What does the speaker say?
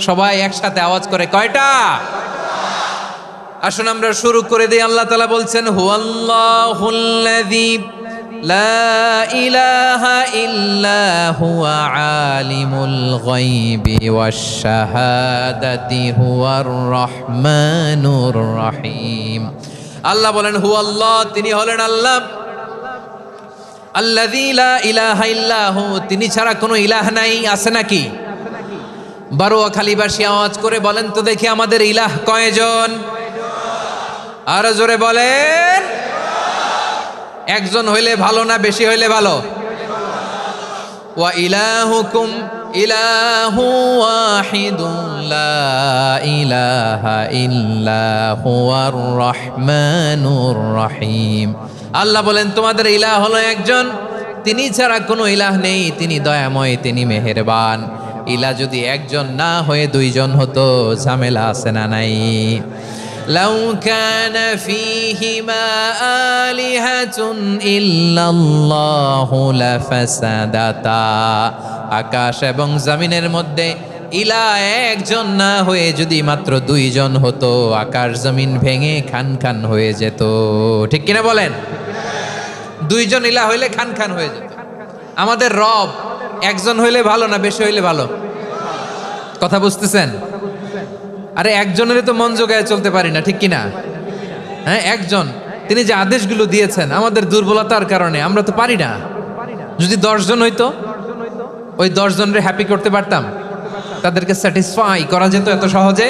সবাই একসাথে আওয়াজ করে কয়টা? আসুন আমরা শুরু করে দিই। আল্লাহ তাআলা বলছেন হুয়াল্লাহুল্লাযী লা ইলাহা ইল্লা হুয়া আলিমুল গায়বি ওয়াশ শাহাদাতি হুয়ার রহমানুর রহিম। আল্লাহ বলেন হুয়াল্লাহ, তিনি হলেন আল্লাহ, আল্লাযী লা ইলাহা ইল্লা হু, তিনি ছাড়া কোনো ইলাহ নাই। আছে নাকি? বারোয়াখালীবাসী আওয়াজ করে বলেন তো দেখি আমাদের ইলাহ কয়জন? আর জোরে বলেন। একজন হইলে ভালো না বেশি হইলে ভালো? ওয়া ইলাহুকুম ইলাহু ওয়াহিদুন লা ইলাহা ইল্লা হুয়ার রহমানুর রহিম। আল্লাহ বলেন তোমাদের ইলাহ হলো একজন, তিনি ছাড়া কোনো ইলাহ নেই, তিনি দয়াময়, তিনি মেহেরবান। ইলাহ যদি একজন না হয়ে দুইজন হতো, ঝামেলা আছে না নাই? লাউ কানা ফীহিমা আলিহাতুন ইল্লাল্লাহু লাফাসাদাতা, আকাশ এবং জমিনের মধ্যে ইলাহ একজন না হয়ে যদি মাত্র দুইজন হতো, আকাশ জমিন ভেঙে খান খান হয়ে যেত। ঠিক কিনা বলেন? দুইজন ইলাহ হইলে খান খান হয়ে যেত। আমাদের রব একজন হইলে ভালো না বেশি হইলে ভালো? কথা বুঝতেছেন? আরে একজনের তো মন জোগায় চলতে পারি না, ঠিক কিনা? হ্যাঁ, একজন, তিনি যে আদেশগুলো দিয়েছেন আমাদের দুর্বলতার কারণে আমরা তো পারি না। যদি 10 জন হইতো, ওই 10 জনের হ্যাপি করতে পারতাম, তাদেরকে স্যাটিসফাই করা যেত এত সহজে।